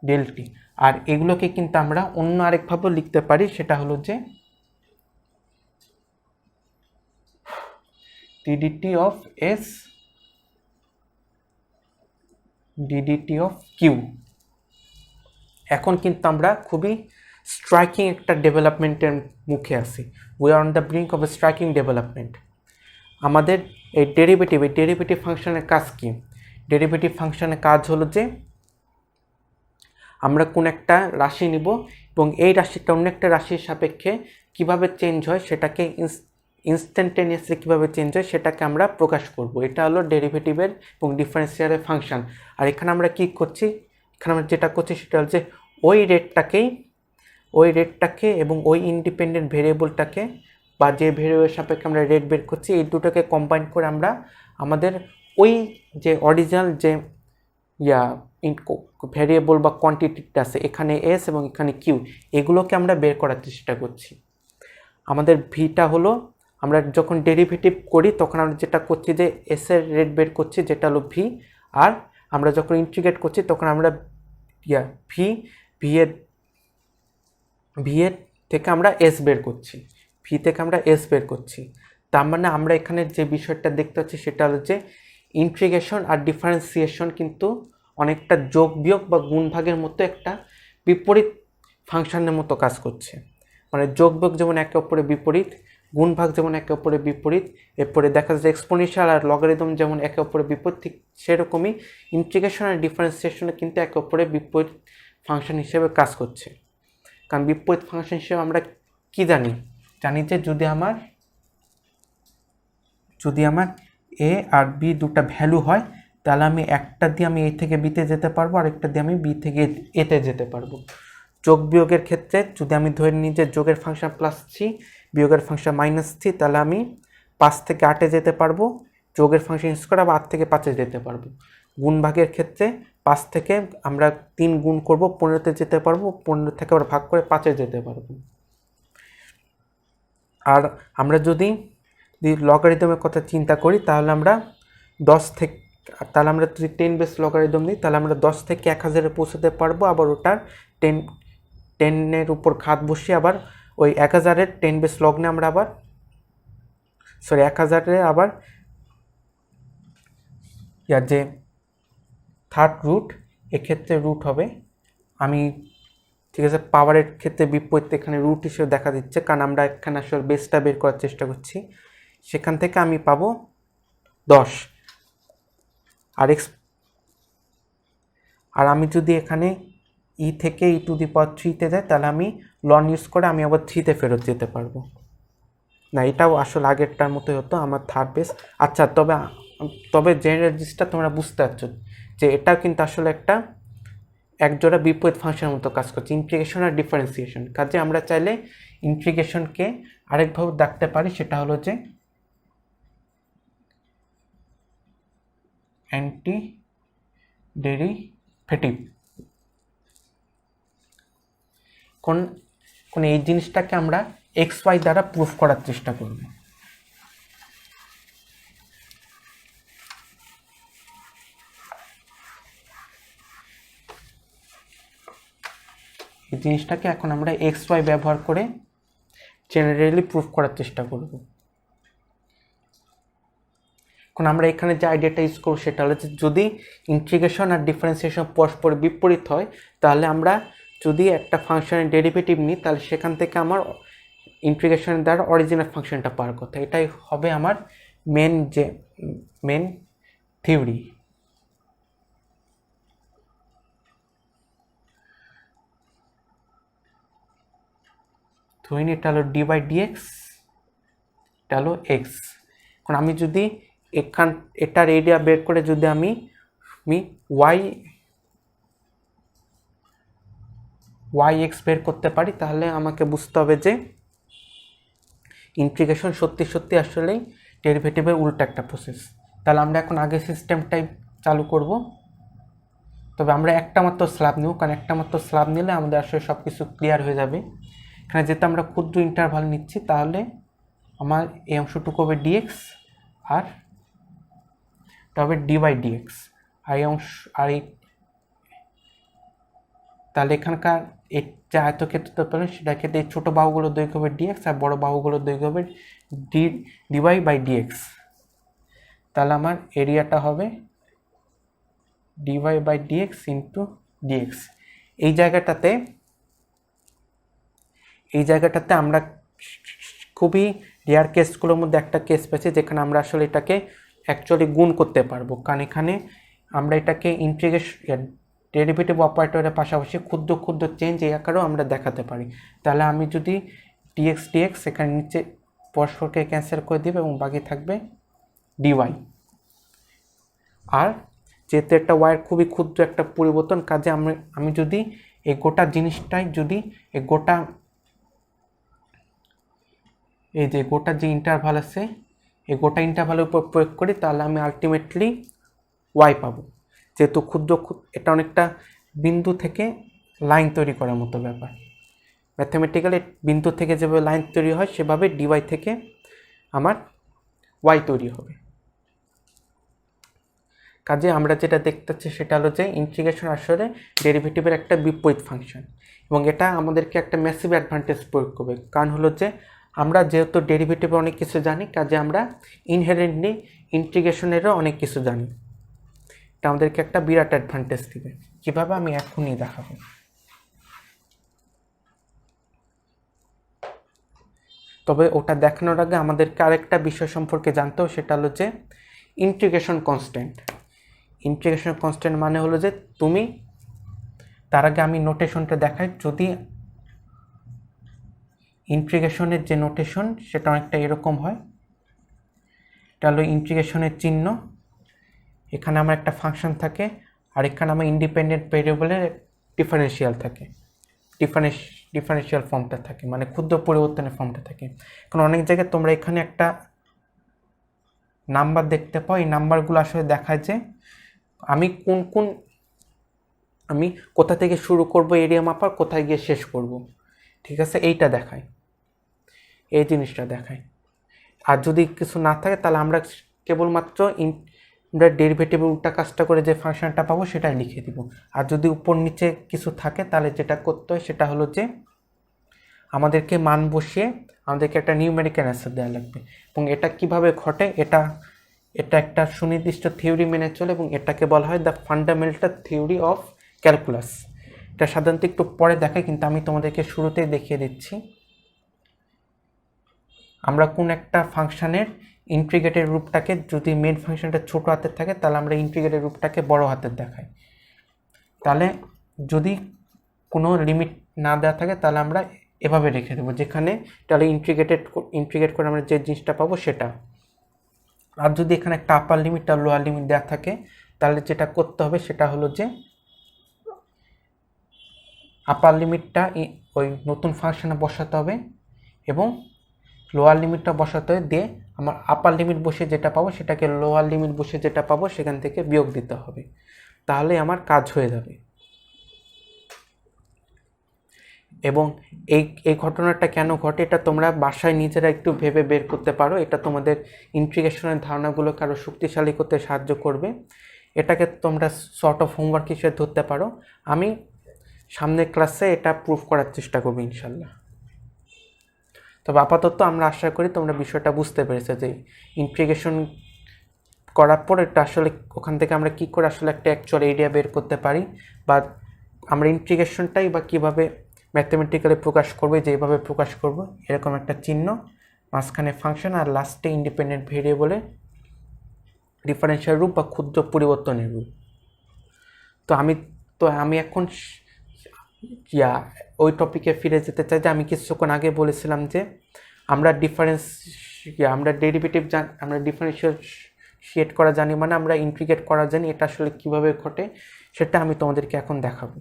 del t। আর এগুলোকে কিন্তু আমরা অন্য আরেকভাবেও লিখতে পারি, সেটা হলো যে ddt of s ddt of q। এখন কিন্তু আমরা খুবই স্ট্রাইকিং একটা ডেভেলপমেন্টের মুখে আছি। We are on the brink of A striking development. আমাদের এই ডেরিভেটিভ ফাংশনের কাজ কি? ডেরিভেটিভ ফাংশনের কাজ হলো যে আমরা কোন একটা রাশি নিব এবং এই রাশিটা অন্য একটা রাশির সাপেক্ষে কিভাবে চেঞ্জ হয়, সেটাকে ইনস্ট্যান্টেনিয়াসলি কীভাবে চেঞ্জ হয় সেটাকে আমরা প্রকাশ করব। এটা হলো ডেরিভেটিভের এবং ডিফারেন্সিয়ালের ফাংশন। আর এখানে আমরা কি করছি, এখানে আমরা যেটা করছি সেটা হচ্ছে ওই রেটটাকে এবং ওই ইন্ডিপেন্ডেন্ট ভেরিয়েবলটাকে বা যে ভেরিয়েবলের সাপেক্ষে আমরা রেট বের করছি এই দুটোকে কম্বাইন করে আমরা আমাদের ওই যে অরিজিনাল যে ভেরিয়েবল বা কোয়ান্টিটিটা আছে, এখানে এস এবং এখানে কিউ, এগুলোকে আমরা বের করার চেষ্টা করছি। আমাদের ভিটা হলো, আমরা যখন ডেরিভেটিভ করি তখন আমরা যেটা করছি যে এস এর রেট বের করছি যেটা হলো ভি, আর আমরা যখন ইন্টিগ্রেট করছি তখন আমরা ভি এর থেকে আমরা এস বের করছি, ভি থেকে আমরা এস বের করছি। তার মানে আমরা এখানে যে বিষয়টা দেখতে পাচ্ছি সেটা হলো যে ইন্টিগ্রেশন আর ডিফারেন্সিয়েশন কিন্তু অনেকটা যোগ বিয়োগ বা গুণ ভাগের মতো একটা বিপরীত ফাংশনের মতো কাজ করছে। মানে যোগ বিয়োগ যেমন একে অপরের বিপরীত, গুণ ভাগ যেমন একে অপরের বিপরীত, এরপরে দেখা যাচ্ছে এক্সপোনেনশিয়াল আর লগারিদম যেমন একে অপরের বিপরীত, ঠিক সেরকমই ইন্টিগ্রেশন আর ডিফারেন্সিয়েশনে কিন্তু একে অপরের বিপরীত ফাংশন হিসেবে কাজ করছে। কারণ বিপরীত ফাংশন হিসেবে আমরা কি জানি যে যদি আমার এ আর বি দুটা ভ্যালু হয় তাহলে আমি একটা দিয়ে আমি এ থেকে বিতে যেতে পারবো, আর একটা দিয়ে আমি বি থেকে এতে যেতে পারবো। যোগ বিয়োগের ক্ষেত্রে যদি আমি ধরে নিই যে যোগের ফাংশন +3 বিয়োগের ফাংশন -3, তাহলে আমি 5 থেকে 8-এ যেতে পারবো, যোগের ফাংশন স্কোয়ার আবার 8 থেকে 5-এ যেতে পারবো। গুণ ভাগের ক্ষেত্রে 5 থেকে আমরা 3 গুণ করবো 15-তে যেতে পারবো, 15 থেকে আবার ভাগ করে 5-এ যেতে পারবো। আর আমরা যদি লগারিদমের কথা চিন্তা করি তাহলে আমরা যদি 10 বেস লগারিদম দিই তাহলে আমরা 10 থেকে 1000-এ পৌঁছাতে পারবো। আবার ওটার 10-এর উপর ঘাত বসিয়ে আবার ওই 1000-এর 10 বেস লগ্নে আমরা আবার 1000-এর আবার যে থার্ড রুট, এক্ষেত্রে রুট হবে, আমি ঠিক আছে পাওয়ারের ক্ষেত্রে বিপরীত এখানে রুট হিসেবে দেখা দিচ্ছে, কারণ আমরা এখানে আসলে বেসটা বের করার চেষ্টা করছি। সেখান থেকে আমি পাবো 10। আর আমি যদি এখানে ই থেকে e⁻3-তে যাই তাহলে আমি লন ইউজ করে আমি আবার 3-তে ফেরত যেতে পারবো না। এটাও আসলে আগেরটার মতোই হতো আমার থার্ড বেস। আচ্ছা, তবে জেনারেল জিনিসটা তোমরা বুঝতে পারছো যে এটাও কিন্তু আসলে একটা একজোড়া বিপরীত ফাংশনের মতো কাজ করছে, ইন্টিগ্রেশন আর ডিফারেন্সিয়েশন। কাজে আমরা চাইলে ইন্টিগ্রেশনকে আরেকভাবে দেখতে পারি, সেটা হলো যে অ্যান্টি ডেরিভেটিভ। কোন এই জিনিসটাকে আমরা xy দ্বারা প্রুফ করার চেষ্টা করব। এই জিনিসটাকে এখন আমরা xy ব্যবহার করে জেনারেলি প্রুফ করার চেষ্টা করব। এখন আমরা এখানে যে আইডিয়াটা ইউজ করব সেটা হলো যে যদি ইন্টিগ্রেশন আর ডিফারেন্সিয়েশন পরস্পর বিপরীত হয় তাহলে আমরা যদি একটা ফাংশনের ডেরিভেটিভ নিই তাহলে সেখান থেকে আমার ইন্টিগ্রেশনের দ্বারা অরিজিনাল ফাংশনটা পাওয়ার কথা। এটাই হবে আমার মেন থিওরি। ধরে নিই এটা হলো d/dx, এটা হলো x, এখন আমি যদি এটার এরিয়া বের করে যদি আমি ওয়াই এক্স বের করতে পারি, তাহলে আমাকে বুঝতে হবে যে ইন্টিগ্রেশন সত্যি সত্যি আসলেই ডেরিভেটিভের উল্টো একটা প্রসেস। তাহলে আমরা এখন আগে সিস্টেমটাই চালু করব, তবে আমরা একটা মাত্র স্ল্যাব নেব, কারণ একটা মাত্র স্ল্যাব নিলে আমাদের আসলে সব কিছু ক্লিয়ার হয়ে যাবে। এখানে যেহেতু আমরা ক্ষুদ্র ইন্টারভাল নিচ্ছি, তাহলে আমার এই অংশটুকু হবে ডিএক্স আর এটা হবে ডি বাই ডিএক্স, আর এই অংশ আর এই, তাহলে এখানকার এই যে আয়তক্ষেত্র পেলেন সেটা ক্ষেত্রে এই ছোটো বাহুগুলোর দৈর্ঘ্য হবে ডিএক্স আর বড় বাহুগুলোর দৈর্ঘ্য হবে ডিওয়াই বাই ডিএক্স। তাহলে আমার এরিয়াটা হবে dy by dx into dx. এই জায়গাটাতে আমরা খুবই রেয়ার কেসগুলোর মধ্যে একটা কেস পেয়েছি যেখানে আমরা আসলে এটাকে অ্যাকচুয়ালি গুণ করতে পারবো, কারণ এখানে আমরা এটাকে ইন্টিগ্রেশন ডেরিভেটিভ অপারেটরের পাশাপাশি ক্ষুদ্র ক্ষুদ্র চেঞ্জ এই আকারেও আমরা দেখাতে পারি। তাহলে আমি যদি ডিএক্স এখানে নিচে পরস্পরকে ক্যান্সেল করে দেবে এবং বাকি থাকবে ডিওয়াই। আর যেহেতু একটা ওয়াইয়ের খুবই ক্ষুদ্র একটা পরিবর্তন, কাজে আমি যদি এই গোটা জিনিসটাই যদি এই যে গোটা যে ইন্টারভাল আছে এই গোটা ইন্টারভালের উপর প্রয়োগ করি, তাহলে আমি আলটিমেটলি ওয়াই পাবো। যেহেতু এটা অনেকটা বিন্দু থেকে লাইন তৈরি করার মতো ব্যাপার, ম্যাথমেটিক্যালি বিন্দু থেকে যেভাবে লাইন তৈরি হয় সেভাবে ডিওয়াই থেকে আমার ওয়াই তৈরি হবে। কাজে আমরা যেটা দেখতে পাচ্ছি সেটা হলো যে ইন্টিগ্রেশন আসলে ডেরিভেটিভের একটা বিপরীত ফাংশন, এবং এটা আমাদেরকে একটা ম্যাসিভ অ্যাডভান্টেজ প্রয়োগ করবে। কারণ হলো যে আমরা যেহেতু ডেরিভেটিভে অনেক কিছু জানি, কাজে আমরা ইনহেরেন্টলি ইন্টিগ্রেশনেরও অনেক কিছু জানি। এটা আমাদেরকে একটা বিরাট অ্যাডভান্টেজ দিবে। কীভাবে আমি এখনই দেখাবো। তবে ওটা দেখানোর আগে আমাদেরকে আরেকটা বিষয় সম্পর্কে জানতে হবে, সেটা হলো যে ইন্টিগ্রেশন কনস্ট্যান্ট। ইন্টিগ্রেশন কনস্ট্যান্ট মানে হলো যে তার আগে আমি নোটেশনটা দেখাই। যদি ইন্টিগ্রেশনের যে নোটেশন সেটা অনেকটা এরকম হয়, এটা হলো ইন্টিগ্রেশনের চিহ্ন। এখানে আমার একটা ফাংশন থাকে আর এখানে আমার ইন্ডিপেন্ডেন্ট ভেরিয়েবলের ডিফারেন্সিয়াল থাকে, ডিফারেন্সিয়াল ফর্মটা থাকে, মানে ক্ষুদ্র পরিবর্তনের ফর্মটা থাকে। এখন অনেক জায়গায় তোমরা এখানে একটা নাম্বার দেখতে পাও, এই নাম্বারগুলো আসলে দেখায় যে আমি কোথা থেকে শুরু করব এরিয়া মাপার, কোথায় গিয়ে শেষ করব, ঠিক আছে, এইটা দেখায়, এই জিনিসটা দেখায়। আর যদি কিছু না থাকে তাহলে আমরা কেবলমাত্র আমরা ডেরিভেটিভের উল্টা কাজটা করে যে ফাংশনটা পাবো সেটাই লিখে দিব। আর যদি উপর নিচে কিছু থাকে তাহলে যেটা করতে হয় সেটা হলো যে আমাদেরকে মান বসিয়ে আমাদেরকে একটা নিউমেরিক্যাল অ্যান্সার দেওয়া লাগবে। এবং এটা কিভাবে ঘটে, এটা একটা সুনির্দিষ্ট থিওরি মেনে চলে, এবং এটাকে বলা হয় the fundamental theory of calculus. এটা সাধারণত একটু পরে দেখায়, কিন্তু আমি তোমাদেরকে শুরুতেই দেখিয়ে দিচ্ছি। আমরা কোন একটা ফাংশনের ইন্টিগ্রেটেড রূপটাকে, যদি মেন ফাংশনটা ছোট হাতের থাকে তাহলে আমরা ইন্টিগ্রেটেড রূপটাকে বড় হাতের দেখাই। তাহলে যদি কোনো লিমিট না দেওয়া থাকে তাহলে আমরা এভাবে রেখে দেবো, যেখানে তাহলে ইন্টিগ্রেট করে আমরা যে জিনিসটা পাবো সেটা। আর যদি এখানে একটা আপার লিমিট আর লোয়ার লিমিট দেওয়া থাকে তাহলে যেটা করতে হবে সেটা হলো যে আপার লিমিটটা ওই নতুন ফাংশনে বসাতে হবে এবং লোয়ার লিমিটটা বসাতে হবে, দিয়ে আমার আপার লিমিট বসে যেটা পাবো সেটাকে লোয়ার লিমিট বসে যেটা পাবো সেখান থেকে বিয়োগ দিতে হবে, তাহলে আমার কাজ হয়ে যাবে। এবং এই ঘটনাটা কেন ঘটে এটা তোমরা বাসায় নিজেরা একটু ভেবে বের করতে পারো। এটা তোমাদের ইন্টিগ্রেশনের ধারণাগুলোকে আরও শক্তিশালী করতে সাহায্য করবে। এটাকে তোমরা সর্ট অফ হোমওয়ার্ক হিসেবে ধরতে পারো। আমি সামনের ক্লাসে এটা প্রুফ করার চেষ্টা করবো ইনশাল্লাহ। তবে আপাতত আমরা আশা করি তোমরা বিষয়টা বুঝতে পেরেছো যে ইন্টিগ্রেশন করার পর এটা আসলে ওখান থেকে আমরা কী করে আসলে একটা অ্যাকচুয়াল এরিয়া বের করতে পারি, বা আমরা ইন্টিগ্রেশনটাই বা কীভাবে ম্যাথমেটিক্যালি প্রকাশ করবে, যেভাবে প্রকাশ করব এরকম একটা চিহ্ন, মাঝখানে ফাংশন আর লাস্টে ইন্ডিপেন্ডেন্ট ভেরিয়েবলের ডিফারেন্সিয়াল রূপ বা ক্ষুদ্র পরিবর্তনের রূপ। তো আমি এখন ওই টপিকে ফিরে যেতে চাই যে আমি কিছুক্ষণ আগে বলেছিলাম যে আমরা আমরা ডেরিভেটিভ আমরা ডিফারেন্সিয়েট করা জানি, মানে আমরা ইন্টিগ্রেট করা জানি। এটা আসলে কীভাবে ঘটে সেটা আমি তোমাদেরকে এখন দেখাবো।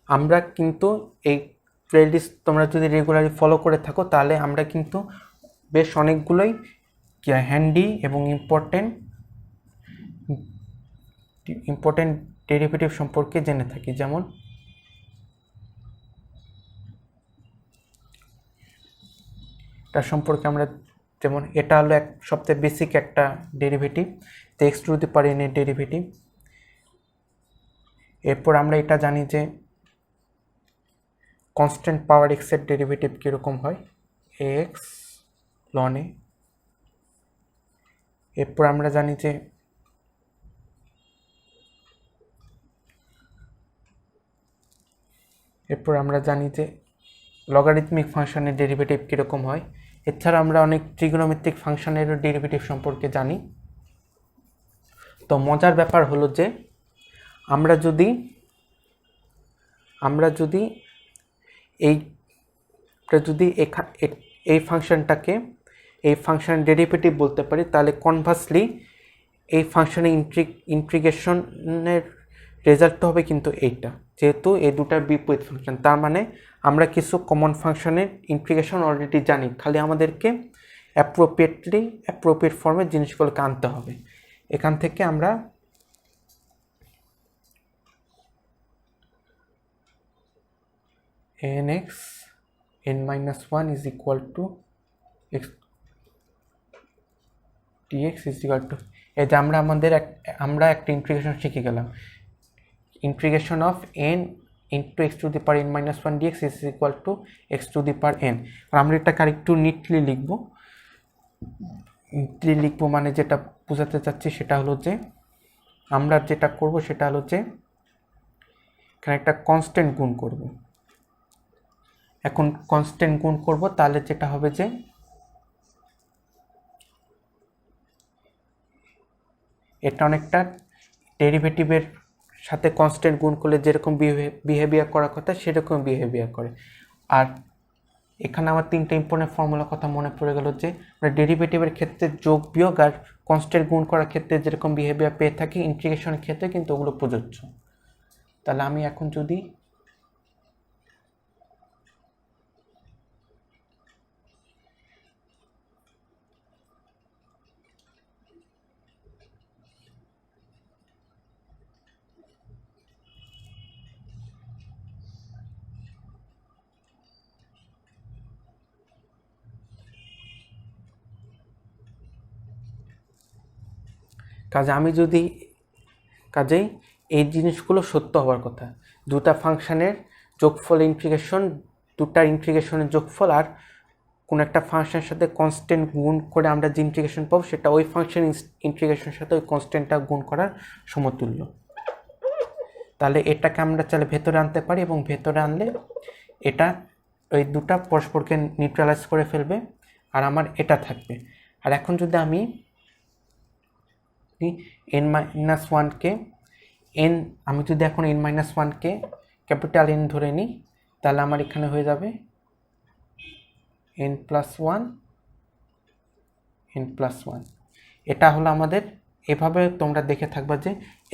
আমরা কিন্তু এই প্লেলিস্ট তোমরা যদি রেগুলারলি ফলো করে থাকো তাহলে আমরা কিন্তু বেশ অনেকগুলোই হ্যান্ডি এবং ইম্পর্টেন্ট ডেরিভেটিভ সম্পর্কে জেনে থাকি। যেমন এটা সম্পর্কে আমরা এটা হলো সবচেয়ে বেসিক একটা ডেরিভেটিভ, তো x to the power N এর ডেরিভেটিভ। এরপর আমরা এটা জানি যে কনস্ট্যান্ট পাওয়ার এক্স এর ডেরিভেটিভ কীরকম হয়, এক্স লন এ। এরপর আমরা জানি যে লগারিদমিক ফাংশনের ডেরিভেটিভ কীরকম হয়। এছাড়া আমরা অনেক ট্রিগোনোমেট্রিক ফাংশনেরও ডেরিভেটিভ সম্পর্কে জানি। তো মজার ব্যাপার হলো যে আমরা যদি এই ফাংশনটাকে এই ফাংশনের ডেরিভেটিভ বলতে পারি, তাহলে কনভার্সলি এই ফাংশনের ইন্টিগ্রেশনের রেজাল্ট হবে কিন্তু এইটা, যেহেতু এই দুটার বিপরীত ফাংশন। তার মানে আমরা কিছু কমন ফাংশনের ইন্টিগ্রেশন অলরেডি জানি, খালি আমাদেরকে অ্যাপ্রোপ্রিয়েট ফর্মে জিনিসগুলোকে আনতে হবে। এখান থেকে আমরা nx n-1 is equal to x dx is equal to, এই যে আমরা একটা ইন্টিগ্রেশন শিখে গেলাম, integration of n into x to the power n-1 dx is equal to x to the power n। আর আমরা এটাকে আরেকটু নিটলি লিখবো, মানে যেটা বোঝাতে চাচ্ছি সেটা হলো যে আমরা যেটা করব সেটা হলো যে এখানে একটা কনস্ট্যান্ট গুণ করব। এখন কনস্ট্যান্ট গুণ করব, তাহলে যেটা হবে যে এটা অনেকটা ডেরিভেটিভের সাথে কনস্ট্যান্ট গুণ করলে যেরকম বিহেভিয়ার করার কথা সেরকম বিহেভিয়ার করে। আর এখানে আমার তিনটে ইম্পর্টেন্ট ফর্মুলার কথা মনে পড়ে গেল যে আমরা ডেরিভেটিভের ক্ষেত্রে যোগ বিয়োগ আর কনস্ট্যান্ট গুণ করার ক্ষেত্রে যেরকম বিহেভিয়ার পেয়ে থাকি, ইন্টিগ্রেশনের ক্ষেত্রে কিন্তু ওগুলো প্রযোজ্য। তাহলে আমি এখন যদি কাজেই এই জিনিসগুলো সত্য হওয়ার কথা, দুটা ফাংশনের যোগফল দুটার ইন্টিগ্রেশনের যোগফল আর কোনো একটা ফাংশনের সাথে কনস্ট্যান্ট গুণ করে আমরা যে ইন্টিগ্রেশন পাবো সেটা ওই ফাংশন ইন্টিগ্রেশনের সাথে ওই কনস্ট্যান্টটা গুণ করার সমতুল্য। তাহলে এটাকে আমরা চাইলে ভেতরে আনতে পারি, এবং ভেতরে আনলে এটা ওই দুটা পরস্পরকে নিউট্রালাইজ করে ফেলবে আর আমার এটা থাকবে। আর এখন যদি আমি n-1কে আমি যদি এখন n-1কে ক্যাপিটাল N ধরে নিই, তাহলে আমার এখানে হয়ে যাবে n+1 n+1। এটা হলো আমাদের, এভাবে তোমরা দেখে থাকবা যে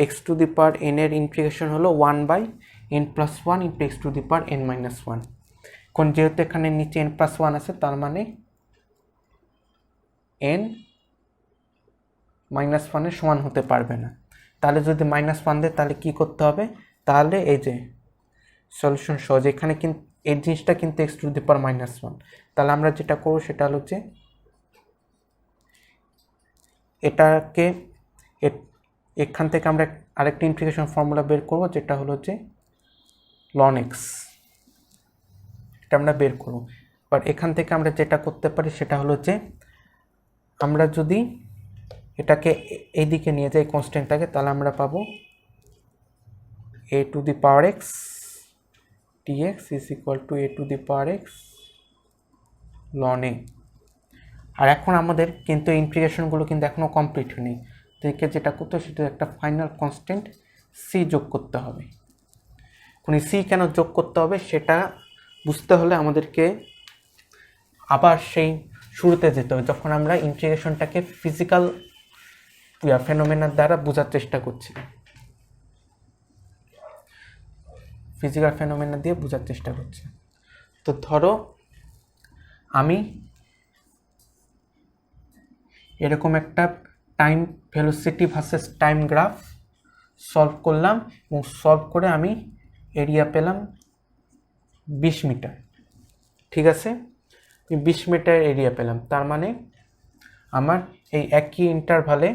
x to the power n এর ইন্টিগ্রেশন হলো 1/n+1 into x to the power n-1। এখন যেহেতু এখানে নিচে n+1 আছে, তার মানে n-1 এর সমান হতে পারবে না। তাহলে যদি -1 দেয় তাহলে কি করতে হবে, তাহলে এই যে সলিউশন সহজ, এখানে কিন্তু এই জিনিসটা কিন্তু x টু দি পাওয়ার -1। তাহলে আমরা যেটা করব সেটা হলো যে এটাকে এখান থেকে আমরা আরেকটা ইন্টিগ্রেশন ফর্মুলা বের করব, যেটা হলো যে ln x, এটা আমরা বের করব। বাট এখান থেকে আমরা যেটা করতে পারি সেটা হলো যে আমরা যদি এটাকে এইদিকে নিয়ে যাই কনস্ট্যান্টটাকে, তাহলে আমরা পাবো a to the power x dx is equal to a to the power x ln a। আর এখন আমাদের কিন্তু ইন্টিগ্রেশনগুলো কিন্তু এখনও কমপ্লিট হয়নি, থেকে যেটা করতে হবে সেটা একটা ফাইনাল কনস্ট্যান্ট সি যোগ করতে হবে। কোন সি কেন যোগ করতে হবে সেটা বুঝতে হলে আমাদেরকে আবার সেই শুরুতে যেতে হবে, যখন আমরা ইন্টিগ্রেশনটাকে ফিজিক্যাল ফেনোমেনার দ্বারা বোঝার চেষ্টা করছি, ফিজিক্যাল ফেনোমেনা দিয়ে বোঝার চেষ্টা করছি। তো ধরো আমি এরকম একটা time velocity versus time graph solve করলাম এবং সলভ করে আমি এরিয়া পেলাম 20 মিটার। ঠিক আছে, 20 মিটার এরিয়া পেলাম, তার মানে আমার এই একই ইন্টারভালে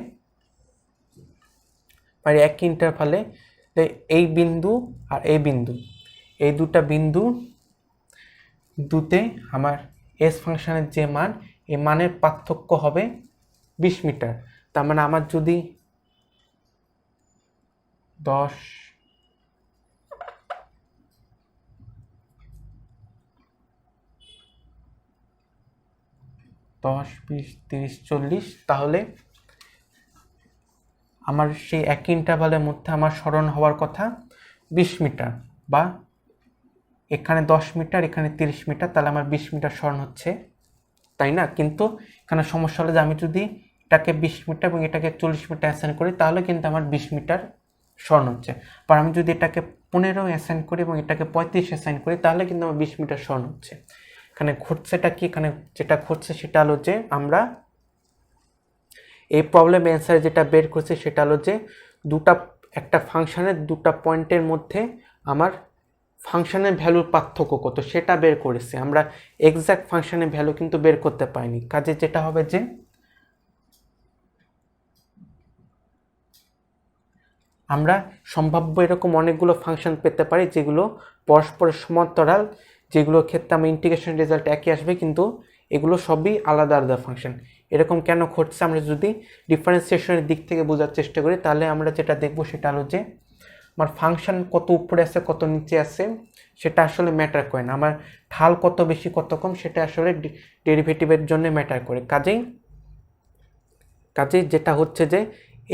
এই বিন্দু আর এই বিন্দু, এই দুটা বিন্দু দুতে আমার এস ফাংশনের যে মান, এই মানের পার্থক্য হবে 20 মিটার। তার মানে আমার যদি 10 20 30 40, তাহলে আমার সেই একই ইন্টারভালের মধ্যে আমার সরণ হওয়ার কথা 20 মিটার, বা এখানে 10 মিটার এখানে 30 মিটার, তাহলে আমার 20 মিটার সরণ হচ্ছে, তাই না? কিন্তু এখানে সমস্যা হলো যে আমি যদি এটাকে 20 মিটার এবং এটাকে 40 মিটার অ্যাসাইন করি তাহলে কিন্তু আমার 20 মিটার সরণ হচ্ছে। আর আমি যদি এটাকে 15 অ্যাসাইন করি এবং এটাকে 35 অ্যাসাইন করি তাহলে কিন্তু আমার 20 মিটার সরণ হচ্ছে। এখানে ঘটছেটা কি? এখানে যেটা ঘটছে সেটা হলো যে আমরা এই প্রবলেম অ্যান্সারে যেটা বের করছি সেটা হলো যে একটা ফাংশনের দুটা পয়েন্টের মধ্যে আমার ফাংশনের ভ্যালুর পার্থক্য কত সেটা বের করেছি। আমরা এক্স্যাক্ট ফাংশনের ভ্যালু কিন্তু বের করতে পারিনি। কাজে যেটা হবে যে আমরা সম্ভাব্য এরকম অনেকগুলো ফাংশন পেতে পারি যেগুলো পরস্পরের সমান্তরাল, যেগুলোর ক্ষেত্রে আমার ইন্টিগ্রেশন রেজাল্ট একই আসবে, কিন্তু এগুলো সবই আলাদা আলাদা ফাংশন। এরকম কেন ঘটছে আমরা যদি ডিফারেন্সিয়েশনের দিক থেকে বোঝার চেষ্টা করি তাহলে আমরা যেটা দেখব সেটা হলো যে আমার ফাংশন কত উপরে আছে কত নিচে আছে সেটা আসলে ম্যাটার করে না, আমার ঢাল কত বেশি কত কম সেটা আসলে ডেরিভেটিভের জন্য ম্যাটার করে। কাজেই যেটা হচ্ছে যে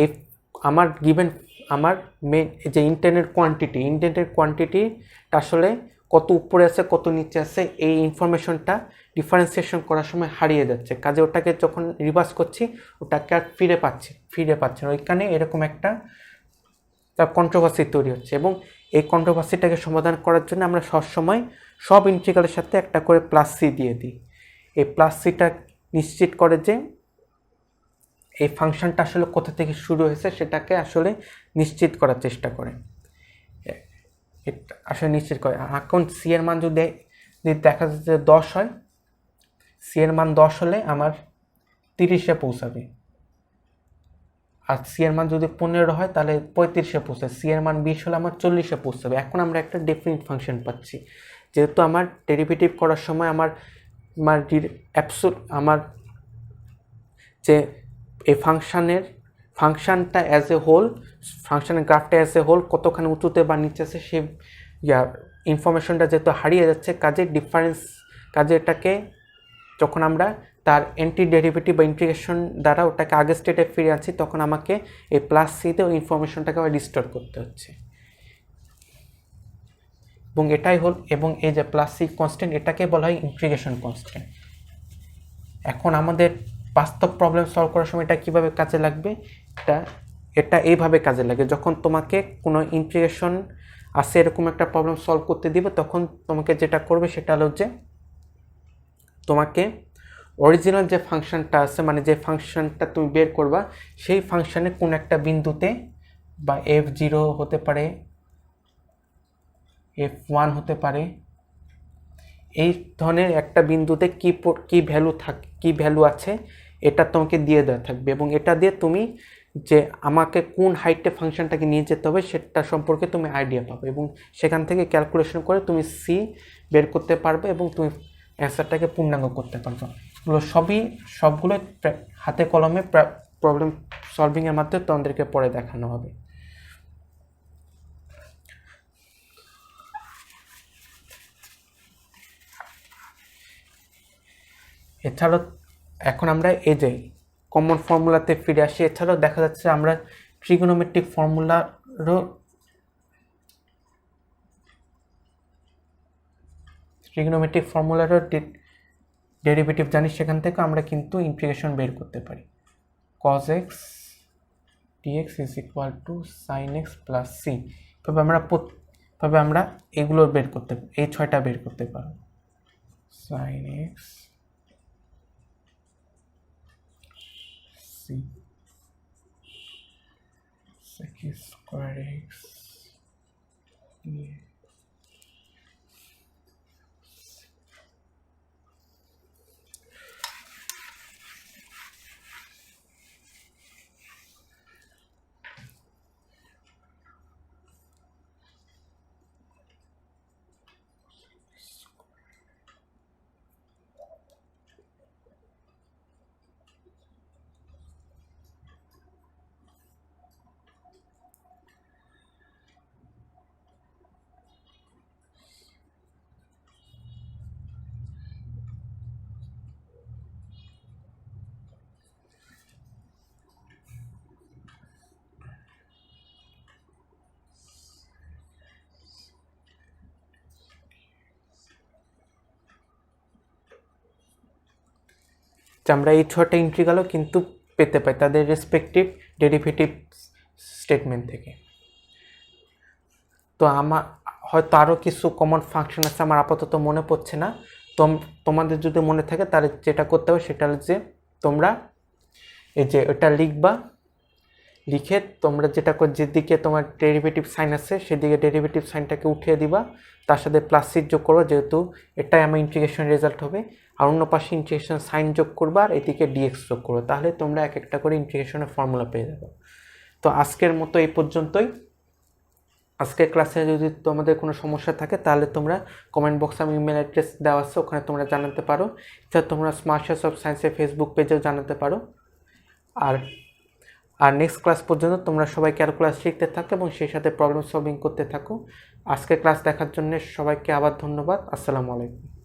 এই আমার গিভেন আমার যে ইন্টেন্ডেড কোয়ান্টিটিটা আসলে কত উপরে আছে কত নিচে আছে এই ইনফরমেশনটা ডিফারেন্সিয়েশন করার সময় হারিয়ে যাচ্ছে। কাজে ওটাকে যখন রিভার্স করছি ওটাকে আর ফিরে পাচ্ছে না। ওইখানে এরকম একটা তার কন্ট্রোভার্সি তৈরি হচ্ছে, এবং এই কন্ট্রোভার্সিটাকে সমাধান করার জন্য আমরা সবসময় সব ইন্টিগ্রালের সাথে একটা করে প্লাস সি দিয়ে দিই। এই প্লাস সিটা নিশ্চিত করে যে এই ফাংশনটা আসলে কোথা থেকে শুরু হয়েছে সেটাকে আসলে নিশ্চিত করার চেষ্টা করে, আসলে নিশ্চিত করে। এখন সি এর মান যদি দেখা যাচ্ছে যে 10 হয়, সি এর মান 10 হলে আমার 30-এ পৌঁছাবে, আর সি এর মান যদি 15 হয় তাহলে 35-এ পৌঁছাবে, সি এর মান 20 হলে আমার 40-এ পৌঁছাবে। এখন আমরা একটা ডেফিনিট ফাংশন পাচ্ছি, যেহেতু আমার ডেরিভেটিভ করার সময় আমার যে এই ফাংশনটা অ্যাজ এ হোল, ফাংশনের গ্রাফটা অ্যাজ এ হোল কতখানি উঁচুতে বা নিচে আছে সেই ইনফরমেশনটা যেহেতু হারিয়ে যাচ্ছে, কাজে এটাকে যখন আমরা তার অ্যান্টি ডেরিভেটিভ বা ইন্টিগ্রেশন দ্বারা ওটাকে আগের স্টেটে ফিরে আনছি তখন আমাকে এই প্লাস সিতে ওই ইনফরমেশনটাকে আবার রিস্টোর করতে হচ্ছে, এবং এই যে প্লাস সি কনস্ট্যান্ট এটাকে বলা হয় ইন্টিগ্রেশন কনস্ট্যান্ট। এখন আমাদের বাস্তব প্রবলেম সলভ করার সময় এটা কীভাবে কাজে লাগবে, এটা এইভাবে কাজে লাগে। যখন তোমাকে কোনো ইন্টিগ্রেশন আসে এরকম একটা প্রবলেম সলভ করতে দিবে তখন তোমাকে যেটা করবে সেটা হলো যে তোমাকে অরিজিনাল যে ফাংশনটা আছে, মানে যে ফাংশনটা তুমি বের করবা সেই ফাংশনে কোন একটা বিন্দুতে বা f0 হতে পারে, f1 হতে পারে, এই ধরনের একটা বিন্দুতে কি ভ্যালু আছে এটা তোমাকে দিয়ে দেওয়া থাকবে, এবং এটা দিয়ে তুমি যে আমাকে কোন হাইটে ফাংশনটাকে নিয়ে যেতে হবে সেটা সম্পর্কে তুমি আইডিয়া পাবে, এবং সেখান থেকে ক্যালকুলেশন করে তুমি সি বের করতে পারবে এবং তুমি অ্যান্সারটাকে পূর্ণাঙ্গ করতে পারবে। সবগুলো হাতে কলমে প্রবলেম সলভিংয়ের মাধ্যমে তোমাদেরকে পরে দেখানো হবে। এছাড়াও এখন আমরা এই যে কমন ফর্মুলাতে ফিরে আসি। এছাড়াও দেখা যাচ্ছে আমরা ট্রিগোনোমেট্রিক ফর্মুলারও ডেরিভেটিভ জানি, সেখান থেকে আমরা কিন্তু ইন্টিগ্রেশন বের করতে পারি। cos x dx is equal two sin x plus c। তবে আমরা এগুলো বের করতে, এই 6টা বের করতে পারবো। sin x c sec square x dx। আমরা এই 6টা ইন্টিগ্রালও কিন্তু পেতে পাই তাদের রেসপেক্টিভ ডেরিভেটিভ স্টেটমেন্ট থেকে। তো আমার হয়তো আরও কিছু কমন ফাংশন আছে, আমার আপাতত মনে পড়ছে না। তোমাদের যদি মনে থাকে তাহলে যেটা করতে হবে সেটা হচ্ছে যে তোমরা এই যে এটা লিখবা, লিখে তোমরা যেটা যেদিকে তোমার ডেরিভেটিভ সাইন আছে সেদিকে ডেরিভেটিভ সাইনটাকে উঠিয়ে দিবা, তার সাথে প্লাস সি যোগ করো, যেহেতু এটাই আমার ইন্টিগ্রেশন রেজাল্ট হবে। আর অন্য পাশে ইন্টিগ্রেশন সাইন যোগ করবা আর এদিকে ডিএক্স যোগ করো, তাহলে তোমরা এক একটা করে ইন্টিগ্রেশনের ফর্মুলা পেয়ে যাবে। তো আজকের মতো এই পর্যন্তই। আজকের ক্লাসে যদি তোমাদের কোনো সমস্যা থাকে তাহলে তোমরা কমেন্ট বক্সে আমি ইমেল অ্যাড্রেস দেওয়া আছে, ওখানে তোমরা জানাতে পারো। এছাড়া তোমরা স্মার্ট সায়েন্স অফ সায়েন্সের ফেসবুক পেজেও জানাতে পারো। আর নেক্সট ক্লাস পর্যন্ত তোমরা সবাই ক্যালকুলাস শিখতে থাকো এবং সেই সাথে প্রবলেম সলভিং করতে থাকো। আজকের ক্লাস দেখার জন্য সবাইকে আবার ধন্যবাদ। আসসালামু আলাইকুম।